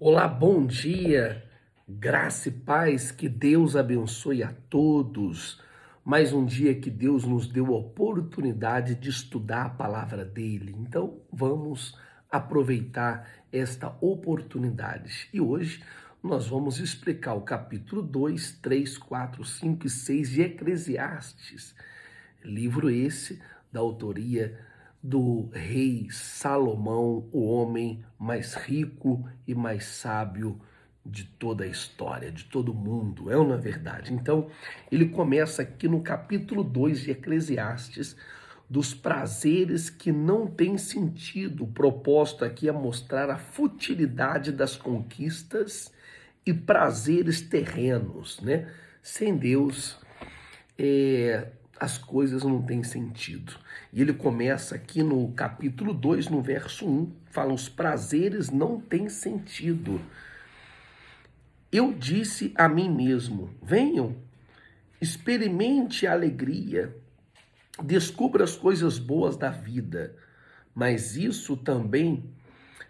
Olá, bom dia, graça e paz, que Deus abençoe a todos. Mais um dia que Deus nos deu a oportunidade de estudar a palavra dele. Então, vamos aproveitar esta oportunidade. E hoje nós vamos explicar o capítulo 2, 3, 4, 5 e 6 de Eclesiastes. Livro esse da autoria do rei Salomão, o homem mais rico e mais sábio de toda a história, de todo o mundo, é ou não é verdade? Então, ele começa aqui no capítulo 2 de Eclesiastes, dos prazeres que não têm sentido. O propósito aqui é mostrar a futilidade das conquistas e prazeres terrenos, né? Sem Deus, as coisas não têm sentido. E ele começa aqui no capítulo 2, no verso 1, fala: os prazeres não têm sentido. Eu disse a mim mesmo: venham, experimente a alegria, descubra as coisas boas da vida. Mas isso também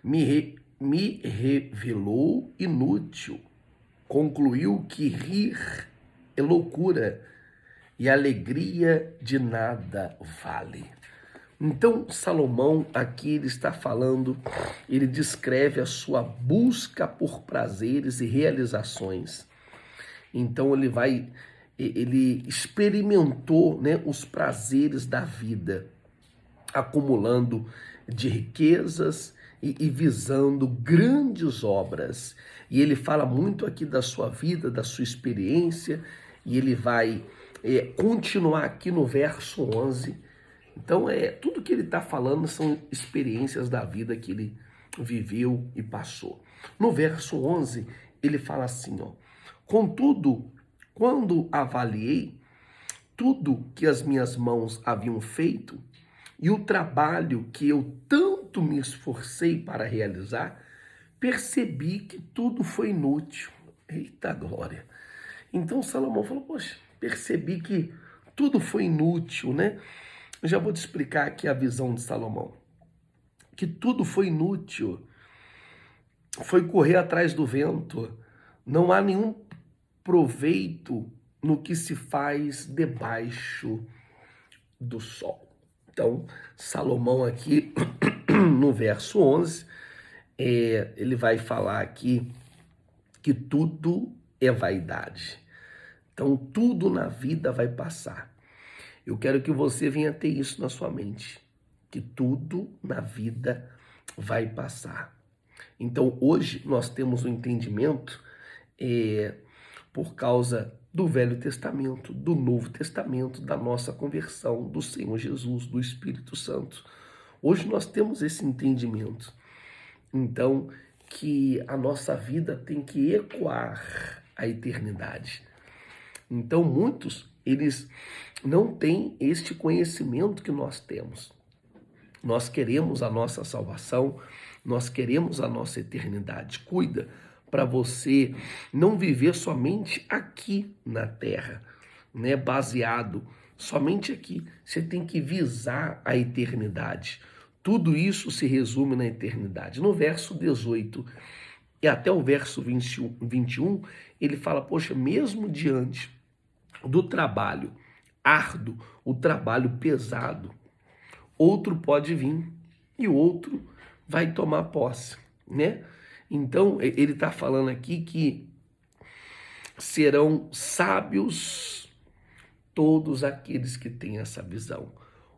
me revelou inútil. Concluiu que rir é loucura e a alegria de nada vale. Então, Salomão aqui ele está falando, ele descreve a sua busca por prazeres e realizações. Então ele experimentou, né, os prazeres da vida, acumulando de riquezas e visando grandes obras. E ele fala muito aqui da sua vida, da sua experiência, e ele vai continuar aqui no verso 11. Então, tudo que ele está falando são experiências da vida que ele viveu e passou. No verso 11, ele fala assim, ó: contudo, quando avaliei tudo que as minhas mãos haviam feito e o trabalho que eu tanto me esforcei para realizar, percebi que tudo foi inútil. Eita glória! Então Salomão falou: poxa, percebi que tudo foi inútil, né? Eu já vou te explicar aqui a visão de Salomão. Que tudo foi inútil, foi correr atrás do vento, não há nenhum proveito no que se faz debaixo do sol. Então, Salomão aqui, no verso 11, ele vai falar aqui que tudo é vaidade. Então, tudo na vida vai passar. Eu quero que você venha ter isso na sua mente, que tudo na vida vai passar. Então, hoje nós temos um entendimento por causa do Velho Testamento, do Novo Testamento, da nossa conversão, do Senhor Jesus, do Espírito Santo. Hoje nós temos esse entendimento. Então, que a nossa vida tem que ecoar a eternidade. Então, muitos, eles não têm este conhecimento que nós temos. Nós queremos a nossa salvação, nós queremos a nossa eternidade. Cuida para você não viver somente aqui na terra, né? Baseado somente aqui. Você tem que visar a eternidade. Tudo isso se resume na eternidade. No verso 18 e até o verso 21, ele fala: poxa, mesmo diante do trabalho árduo, o trabalho pesado, outro pode vir e o outro vai tomar posse, né? Então, ele está falando aqui que serão sábios todos aqueles que têm essa visão.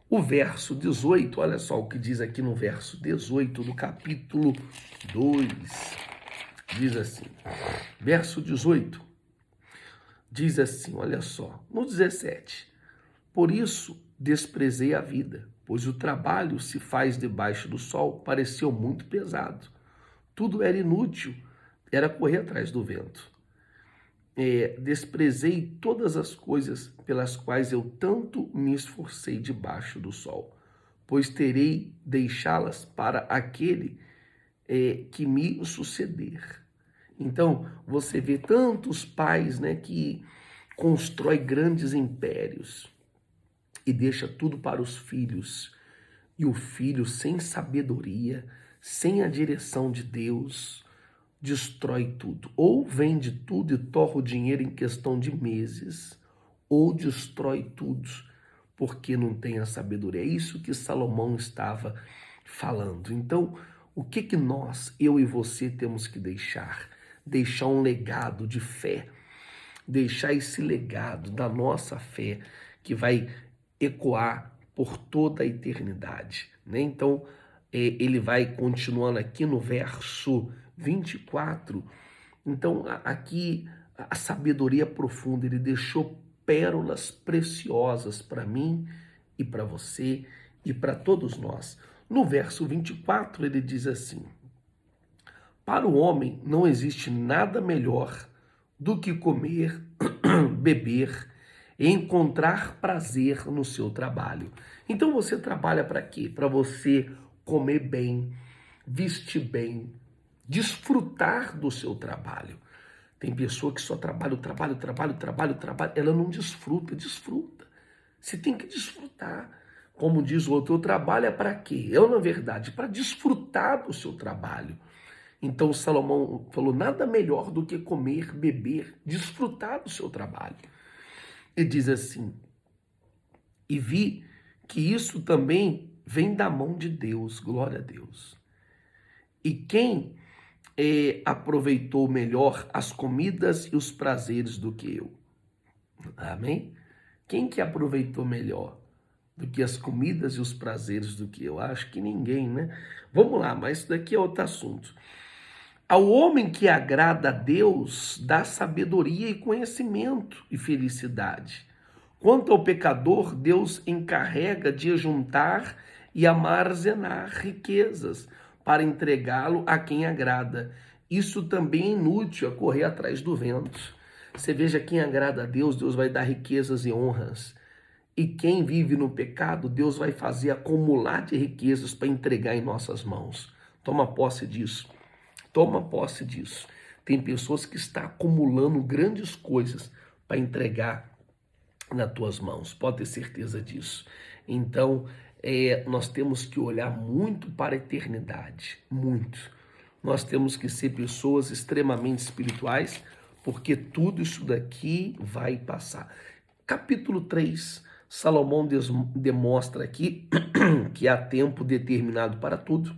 O verso 18, olha só o que diz aqui no verso 18 do capítulo 2. Diz assim, verso 18, diz assim, olha só, no 17: por isso desprezei a vida, pois o trabalho se faz debaixo do sol pareceu muito pesado. Tudo era inútil, era correr atrás do vento. Desprezei todas as coisas pelas quais eu tanto me esforcei debaixo do sol, pois terei deixá-las para aquele que me suceder. Então, você vê tantos pais, né, que constroem grandes impérios e deixa tudo para os filhos. E o filho, sem sabedoria, sem a direção de Deus, destrói tudo. Ou vende tudo e torra o dinheiro em questão de meses, ou destrói tudo porque não tem a sabedoria. É isso que Salomão estava falando. Então, o que que nós, eu e você, temos que deixar? Deixar um legado de fé, deixar esse legado da nossa fé que vai ecoar por toda a eternidade, né? Então, ele vai continuando aqui no verso 24. Então, aqui a sabedoria profunda, ele deixou pérolas preciosas para mim e para você e para todos nós. No verso 24, ele diz assim: para o homem não existe nada melhor do que comer, beber e encontrar prazer no seu trabalho. Então você trabalha para quê? Para você comer bem, vestir bem, desfrutar do seu trabalho. Tem pessoa que só trabalha, trabalha, ela não desfruta, desfruta. Você tem que desfrutar. Como diz o outro, o trabalho é para quê? Eu, na verdade, para desfrutar do seu trabalho. Então Salomão falou, nada melhor do que comer, beber, desfrutar do seu trabalho. Ele diz assim, e vi que isso também vem da mão de Deus, glória a Deus. E quem aproveitou melhor as comidas e os prazeres do que eu? Amém? Quem que aproveitou melhor do que as comidas e os prazeres do que eu? Acho que ninguém, né? Vamos lá, mas isso daqui é outro assunto. Ao homem que agrada a Deus, dá sabedoria e conhecimento e felicidade. Quanto ao pecador, Deus encarrega de ajuntar e armazenar riquezas para entregá-lo a quem agrada. Isso também é inútil, a correr atrás do vento. Você veja, quem agrada a Deus, Deus vai dar riquezas e honras. E quem vive no pecado, Deus vai fazer acumular de riquezas para entregar em nossas mãos. Toma posse disso. Toma posse disso. Tem pessoas que estão acumulando grandes coisas para entregar nas tuas mãos. Pode ter certeza disso. Então, nós temos que olhar muito para a eternidade. Muito. Nós temos que ser pessoas extremamente espirituais, porque tudo isso daqui vai passar. Capítulo 3, Salomão demonstra aqui que há tempo determinado para tudo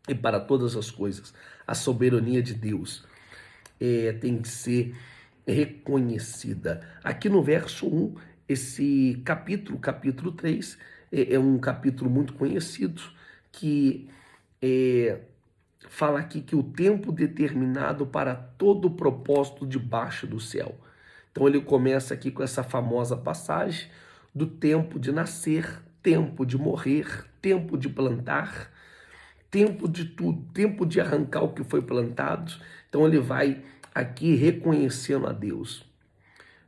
e para todas as coisas. A soberania de Deus tem que ser reconhecida. Aqui no verso 1, esse capítulo 3, é um capítulo muito conhecido, que fala aqui que o tempo determinado para todo o propósito debaixo do céu. Então ele começa aqui com essa famosa passagem do tempo de nascer, tempo de morrer, tempo de plantar, tempo de tudo, tempo de arrancar o que foi plantado. Então ele vai aqui reconhecendo a Deus.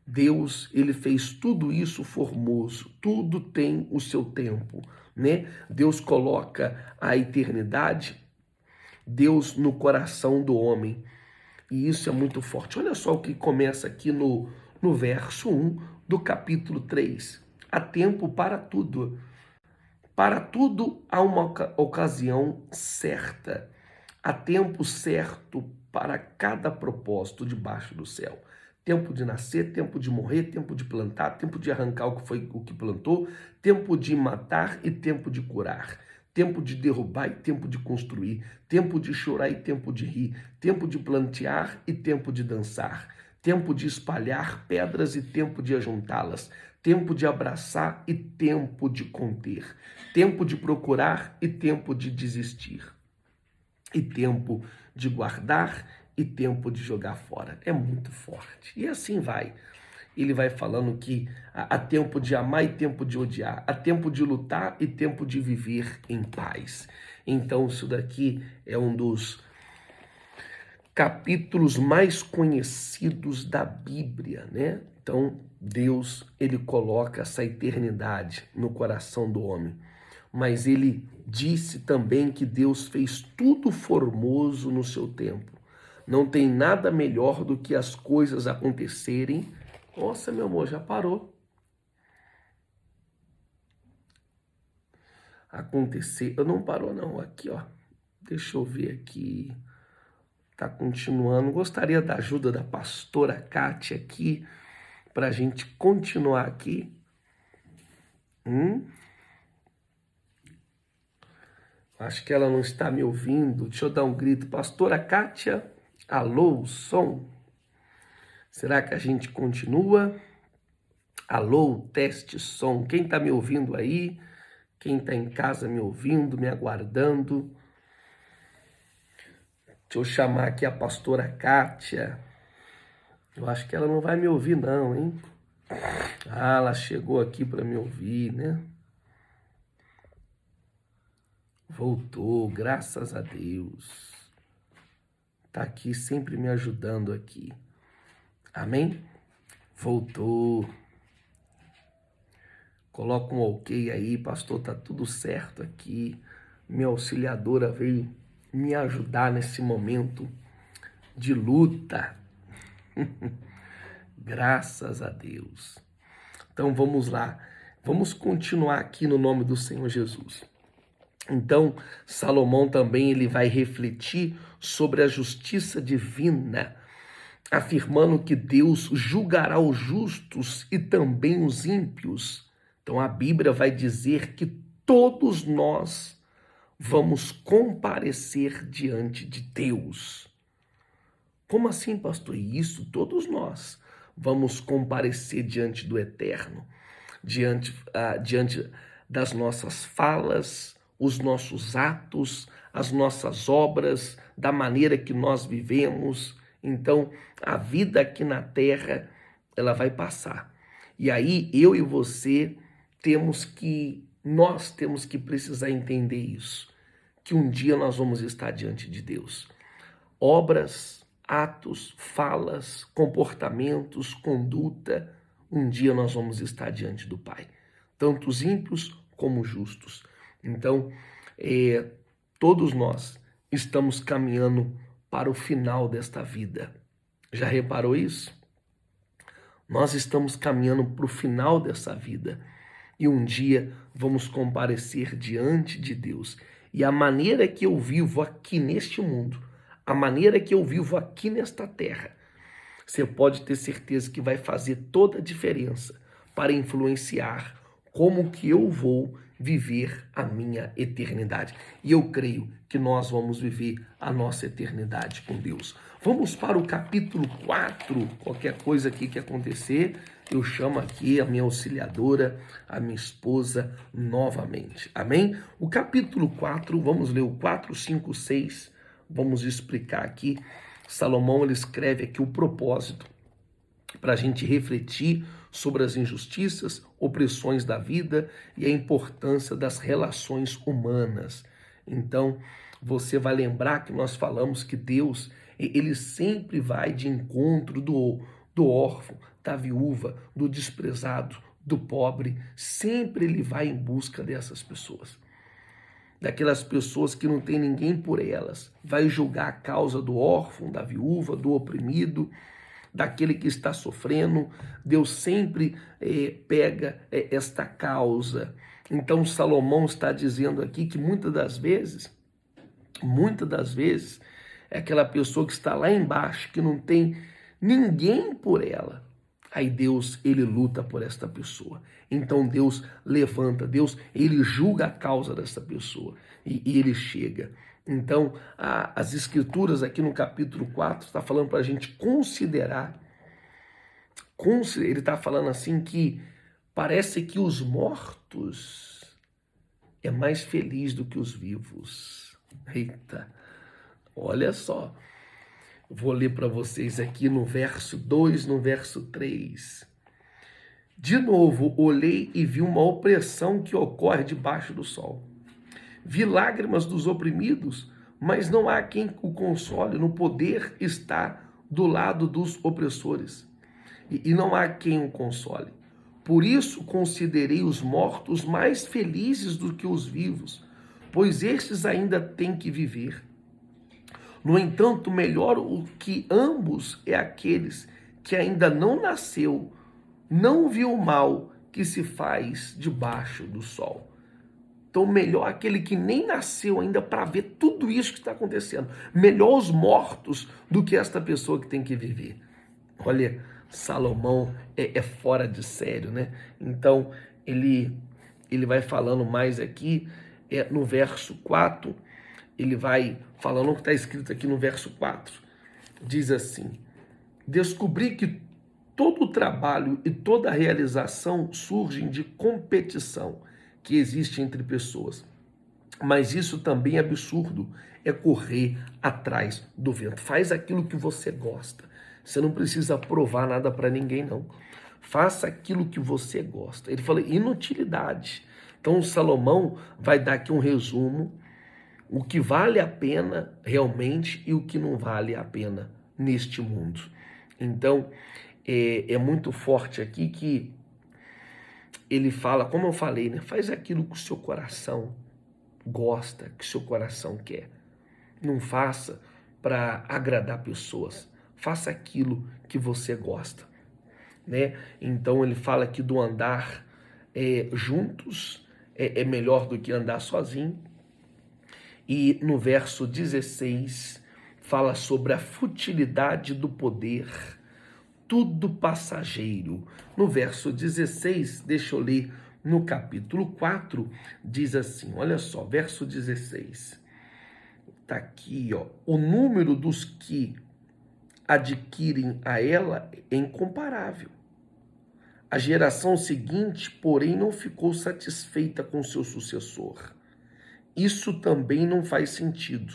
Deus, ele fez tudo isso formoso, tudo tem o seu tempo, né? Deus coloca a eternidade, Deus no coração do homem. E isso é muito forte. Olha só o que começa aqui no verso 1 do capítulo 3. Há tempo para tudo. Para tudo há uma ocasião certa. Há tempo certo para cada propósito debaixo do céu. Tempo de nascer, tempo de morrer, tempo de plantar, tempo de arrancar o que plantou, tempo de matar e tempo de curar. Tempo de derrubar e tempo de construir. Tempo de chorar e tempo de rir. Tempo de plantear e tempo de dançar. Tempo de espalhar pedras e tempo de ajuntá-las. Tempo de abraçar e tempo de conter. Tempo de procurar e tempo de desistir. E tempo de guardar e tempo de jogar fora. É muito forte. E assim vai. Ele vai falando que há tempo de amar e tempo de odiar, há tempo de lutar e tempo de viver em paz. Então, isso daqui é um dos capítulos mais conhecidos da Bíblia, né? Então, Deus, ele coloca essa eternidade no coração do homem. Mas ele disse também que Deus fez tudo formoso no seu tempo. Não tem nada melhor do que as coisas acontecerem. Nossa, meu amor, já parou. Acontecer. Eu não parou, não. Aqui, ó. Deixa eu ver aqui. Tá continuando. Gostaria da ajuda da pastora Kátia aqui, para a gente continuar aqui. Acho que ela não está me ouvindo. Deixa eu dar um grito. Pastora Kátia, alô, som. Será que a gente continua? Alô, teste, som. Quem está me ouvindo aí? Quem está em casa me ouvindo, me aguardando? Deixa eu chamar aqui a pastora Kátia. Eu acho que ela não vai me ouvir não, hein? Ah, ela chegou aqui para me ouvir, né? Voltou, graças a Deus. Tá aqui sempre me ajudando aqui. Amém? Voltou. Coloca um ok aí, pastor, tá tudo certo aqui. Minha auxiliadora veio me ajudar nesse momento de luta. Graças a Deus. Então vamos lá. Vamos continuar aqui no nome do Senhor Jesus. Então, Salomão também ele vai refletir sobre a justiça divina, afirmando que Deus julgará os justos e também os ímpios. Então a Bíblia vai dizer que todos nós vamos comparecer diante de Deus. Como assim, pastor? Isso, todos nós vamos comparecer diante do Eterno, diante das nossas falas, os nossos atos, as nossas obras, da maneira que nós vivemos. Então, a vida aqui na terra, ela vai passar. E aí, eu e você nós temos que precisar entender isso, que um dia nós vamos estar diante de Deus. Obras, atos, falas, comportamentos, conduta, um dia nós vamos estar diante do Pai, tanto os ímpios como os justos. Então, todos nós estamos caminhando para o final desta vida. Já reparou isso? Nós estamos caminhando para o final dessa vida e um dia vamos comparecer diante de Deus. E a maneira que eu vivo aqui neste mundo, a maneira que eu vivo aqui nesta terra, você pode ter certeza que vai fazer toda a diferença para influenciar como que eu vou viver a minha eternidade. E eu creio que nós vamos viver a nossa eternidade com Deus. Vamos para o capítulo 4. Qualquer coisa aqui que acontecer, eu chamo aqui a minha auxiliadora, a minha esposa, novamente. Amém? O capítulo 4, vamos ler o 4, 5, 6. Vamos explicar aqui. Salomão ele escreve aqui o propósito para a gente refletir sobre as injustiças, opressões da vida e a importância das relações humanas. Então, você vai lembrar que nós falamos que Deus, ele sempre vai de encontro do órfão, da viúva, do desprezado, do pobre. Sempre ele vai em busca dessas pessoas. Daquelas pessoas que não tem ninguém por elas. Vai julgar a causa do órfão, da viúva, do oprimido, daquele que está sofrendo. Deus sempre pega esta causa. Então Salomão está dizendo aqui que muitas das vezes, é aquela pessoa que está lá embaixo, que não tem ninguém por ela. Aí Deus, ele luta por esta pessoa. Então Deus levanta, Deus, ele julga a causa dessa pessoa e ele chega. Então, as escrituras aqui no capítulo 4 está falando para a gente considerar, ele está falando assim que parece que os mortos é mais feliz do que os vivos. Eita, olha só. Vou ler para vocês aqui no verso 2, no verso 3. De novo, olhei e vi uma opressão que ocorre debaixo do sol. Vi lágrimas dos oprimidos, mas não há quem o console. No poder está do lado dos opressores, e não há quem o console. Por isso considerei os mortos mais felizes do que os vivos, pois estes ainda têm que viver. No entanto, melhor o que ambos é aqueles que ainda não nasceu, não viu o mal que se faz debaixo do sol. Então, melhor aquele que nem nasceu ainda para ver tudo isso que está acontecendo. Melhor os mortos do que esta pessoa que tem que viver. Olha, Salomão é fora de sério, né? Então, ele vai falando mais aqui, no verso 4, ele vai falando o que está escrito aqui no verso 4. Diz assim: descobri que todo o trabalho e toda a realização surgem de competição que existe entre pessoas. Mas isso também é absurdo, é correr atrás do vento. Faz aquilo que você gosta. Você não precisa provar nada para ninguém, não. Faça aquilo que você gosta. Ele fala inutilidade. Então, Salomão vai dar aqui um resumo, o que vale a pena realmente e o que não vale a pena neste mundo. Então, é muito forte aqui que ele fala, como eu falei, né? Faz aquilo que o seu coração gosta, que o seu coração quer. Não faça para agradar pessoas. Faça aquilo que você gosta, né? Então ele fala aqui do andar juntos é melhor do que andar sozinho. E no verso 16 fala sobre a futilidade do poder, tudo passageiro. No verso 16, deixa eu ler no capítulo 4, diz assim, olha só, verso 16. Está aqui, ó, o número dos que adquirem a ela é incomparável. A geração seguinte, porém, não ficou satisfeita com seu sucessor. Isso também não faz sentido.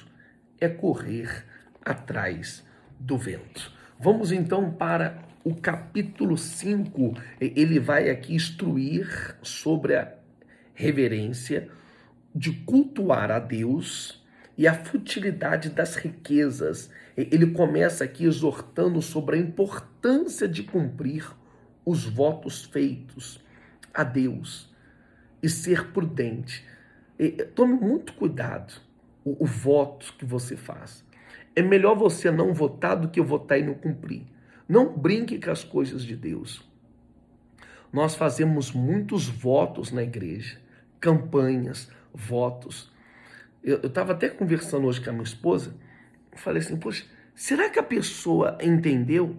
É correr atrás do vento. Vamos então para o capítulo 5. Ele vai aqui instruir sobre a reverência de cultuar a Deus e a futilidade das riquezas. Ele começa aqui exortando sobre a importância de cumprir os votos feitos a Deus e ser prudente. Tome muito cuidado o voto que você faz. É melhor você não votar do que votar e não cumprir. Não brinque com as coisas de Deus. Nós fazemos muitos votos na igreja, campanhas, votos. Eu estava até conversando hoje com a minha esposa, eu falei assim, poxa, será que a pessoa entendeu?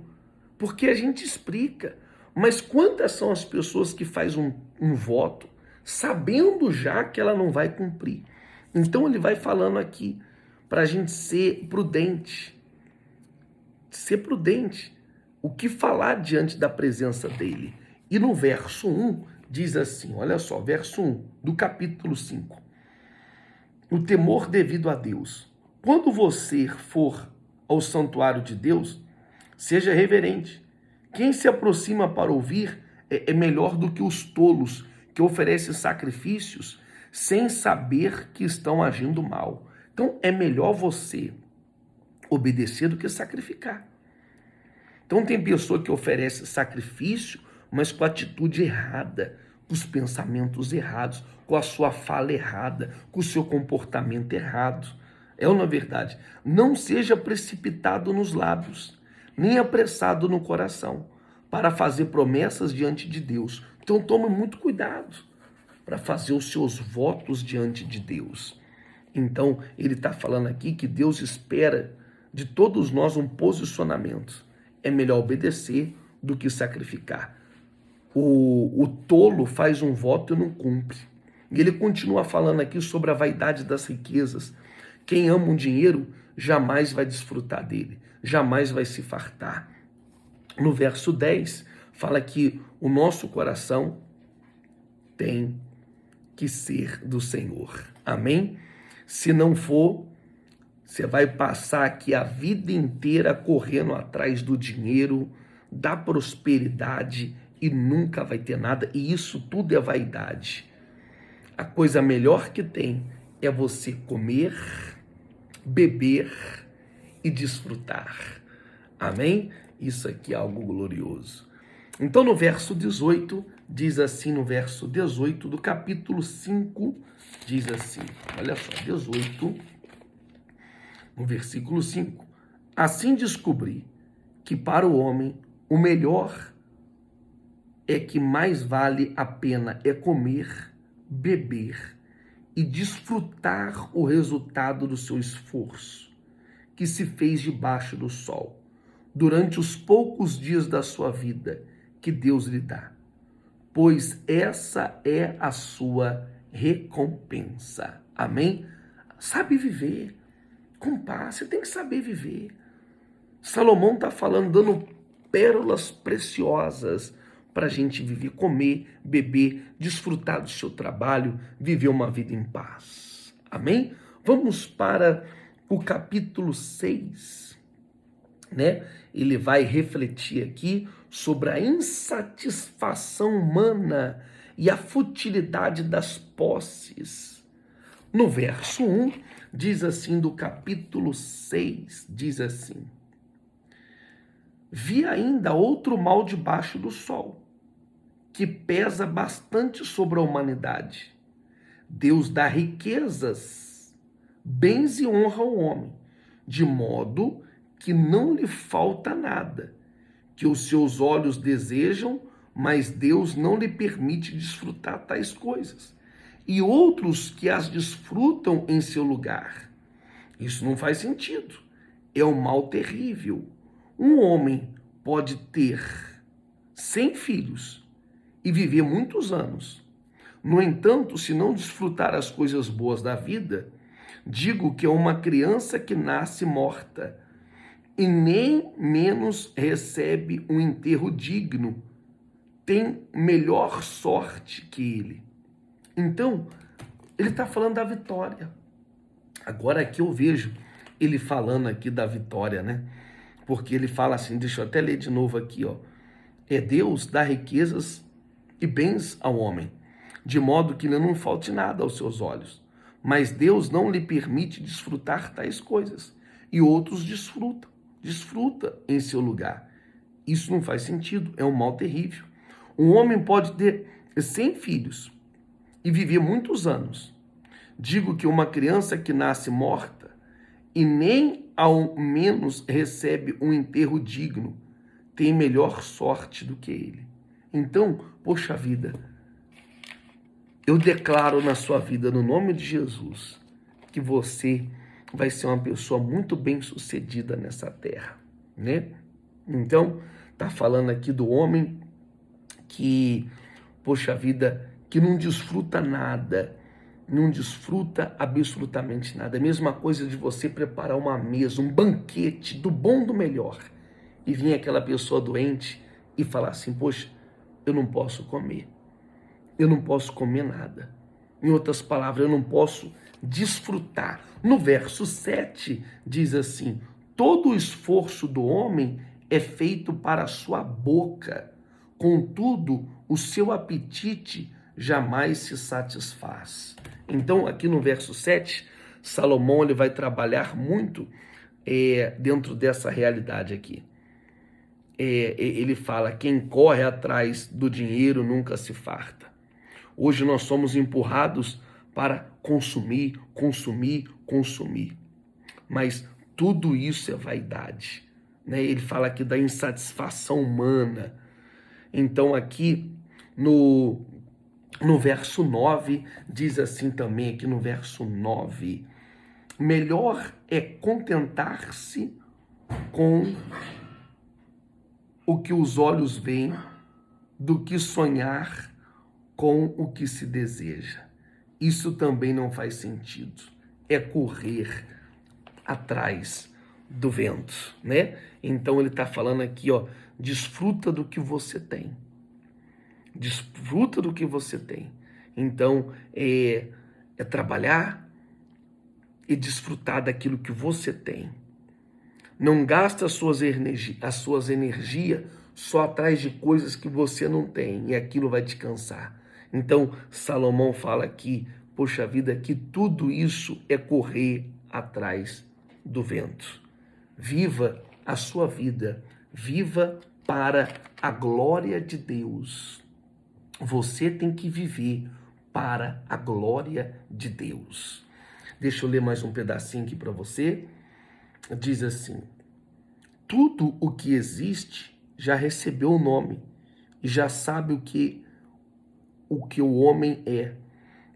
Porque a gente explica, mas quantas são as pessoas que fazem um voto sabendo já que ela não vai cumprir? Então ele vai falando aqui para a gente ser prudente. Ser prudente. O que falar diante da presença dele? E no verso 1 diz assim, olha só, verso 1 do capítulo 5. O temor devido a Deus. Quando você for ao santuário de Deus, seja reverente. Quem se aproxima para ouvir é melhor do que os tolos que oferecem sacrifícios sem saber que estão agindo mal. Então é melhor você obedecer do que sacrificar. Então tem pessoa que oferece sacrifício, mas com a atitude errada, com os pensamentos errados, com a sua fala errada, com o seu comportamento errado. É ou não é verdade? Não seja precipitado nos lábios, nem apressado no coração, para fazer promessas diante de Deus. Então tome muito cuidado para fazer os seus votos diante de Deus. Então ele está falando aqui que Deus espera de todos nós um posicionamento. É melhor obedecer do que sacrificar. O tolo faz um voto e não cumpre. E ele continua falando aqui sobre a vaidade das riquezas. Quem ama o dinheiro jamais vai desfrutar dele, jamais vai se fartar. No verso 10, fala que o nosso coração tem que ser do Senhor. Amém? Se não for, você vai passar aqui a vida inteira correndo atrás do dinheiro, da prosperidade e nunca vai ter nada. E isso tudo é vaidade. A coisa melhor que tem é você comer, beber e desfrutar. Amém? Isso aqui é algo glorioso. Então no verso 18, diz assim, no verso 18 do capítulo 5, diz assim, olha só, 18, no versículo 5. Assim descobri que para o homem o melhor é que mais vale a pena é comer, beber e desfrutar o resultado do seu esforço, que se fez debaixo do sol, durante os poucos dias da sua vida que Deus lhe dá, pois essa é a sua recompensa. Amém? Sabe viver com paz, você tem que saber viver. Salomão está falando, dando pérolas preciosas para a gente viver, comer, beber, desfrutar do seu trabalho, viver uma vida em paz. Amém? Vamos para o capítulo 6, né? Ele vai refletir aqui sobre a insatisfação humana e a futilidade das posses. No verso 1, diz assim, do capítulo 6, diz assim: vi ainda outro mal debaixo do sol, que pesa bastante sobre a humanidade. Deus dá riquezas, bens e honra ao homem, de modo que não lhe falta nada, que os seus olhos desejam, mas Deus não lhe permite desfrutar tais coisas, e outros que as desfrutam em seu lugar. Isso não faz sentido. É um mal terrível. Um homem pode ter 100 filhos e viver muitos anos. No entanto, se não desfrutar as coisas boas da vida, digo que é uma criança que nasce morta e nem menos recebe um enterro digno, tem melhor sorte que ele. Então, ele está falando da vitória. Agora aqui eu vejo ele falando aqui da vitória, né? Porque ele fala assim, deixa eu até ler de novo aqui, ó. É Deus dá riquezas e bens ao homem, de modo que não falte nada aos seus olhos. Mas Deus não lhe permite desfrutar tais coisas, e outros desfruta em seu lugar. Isso não faz sentido, é um mal terrível. Um homem pode ter 100 filhos e viver muitos anos. Digo que uma criança que nasce morta e nem ao menos recebe um enterro digno, tem melhor sorte do que ele. Então, poxa vida, eu declaro na sua vida, no nome de Jesus, que você vai ser uma pessoa muito bem-sucedida nessa terra, né? Então, tá falando aqui do homem que, poxa vida, que não desfruta nada, não desfruta absolutamente nada. É a mesma coisa de você preparar uma mesa, um banquete do bom do melhor, e vir aquela pessoa doente e falar assim, poxa, eu não posso comer. Eu não posso comer nada. Em outras palavras, eu não posso desfrutar. No verso 7 diz assim, todo o esforço do homem é feito para a sua boca, contudo, o seu apetite jamais se satisfaz. Então, aqui no verso 7, Salomão ele vai trabalhar muito dentro dessa realidade aqui. Ele fala, quem corre atrás do dinheiro nunca se farta. Hoje nós somos empurrados para consumir, consumir, consumir. Mas tudo isso é vaidade, né? Ele fala aqui da insatisfação humana. Então aqui no verso 9, diz assim também aqui no verso 9, melhor é contentar-se com o que os olhos veem do que sonhar com o que se deseja. Isso também não faz sentido. É correr atrás do vento, né? Então ele está falando aqui, ó, desfruta do que você tem. Desfruta do que você tem. Então é trabalhar e desfrutar daquilo que você tem. Não gasta as suas energias só atrás de coisas que você não tem, e aquilo vai te cansar. Então, Salomão fala aqui, poxa vida, que tudo isso é correr atrás do vento. Viva a sua vida, viva para a glória de Deus. Você tem que viver para a glória de Deus. Deixa eu ler mais um pedacinho aqui para você. Diz assim, tudo o que existe já recebeu o nome e já sabe o que o homem é.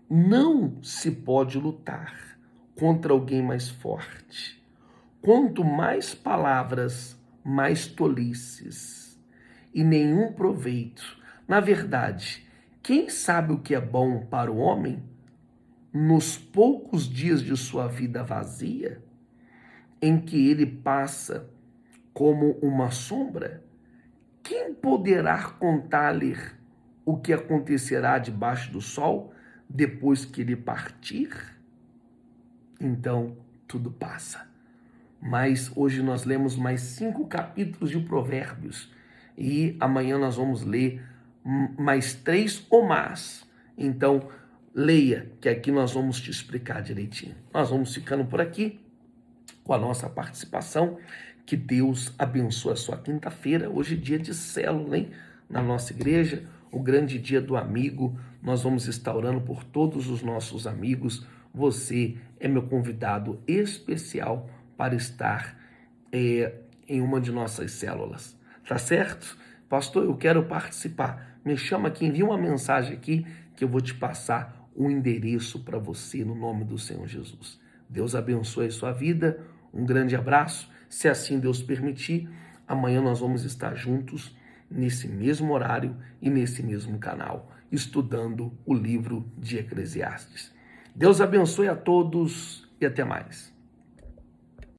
não se pode lutar contra alguém mais forte. Quanto mais palavras, mais tolices e nenhum proveito. Na verdade, quem sabe o que é bom para o homem, nos poucos dias de sua vida vazia, em que ele passa como uma sombra, quem poderá contar-lhe o que acontecerá debaixo do sol depois que ele partir? Então, tudo passa. Mas hoje nós lemos mais 5 capítulos de Provérbios e amanhã nós vamos ler mais 3 ou mais. Então, leia, que aqui nós vamos te explicar direitinho. Nós vamos ficando por aqui com a nossa participação. Que Deus abençoe a sua quinta-feira. Hoje é dia de célula, hein? Na nossa igreja, o grande dia do amigo. Nós vamos estar orando por todos os nossos amigos. Você é meu convidado especial para estar em uma de nossas células. Tá certo? Pastor, eu quero participar. Me chama aqui, envia uma mensagem aqui que eu vou te passar o endereço para você no nome do Senhor Jesus. Deus abençoe a sua vida. Um grande abraço. Se assim Deus permitir, amanhã nós vamos estar juntos nesse mesmo horário e nesse mesmo canal, estudando o livro de Eclesiastes. Deus abençoe a todos e até mais.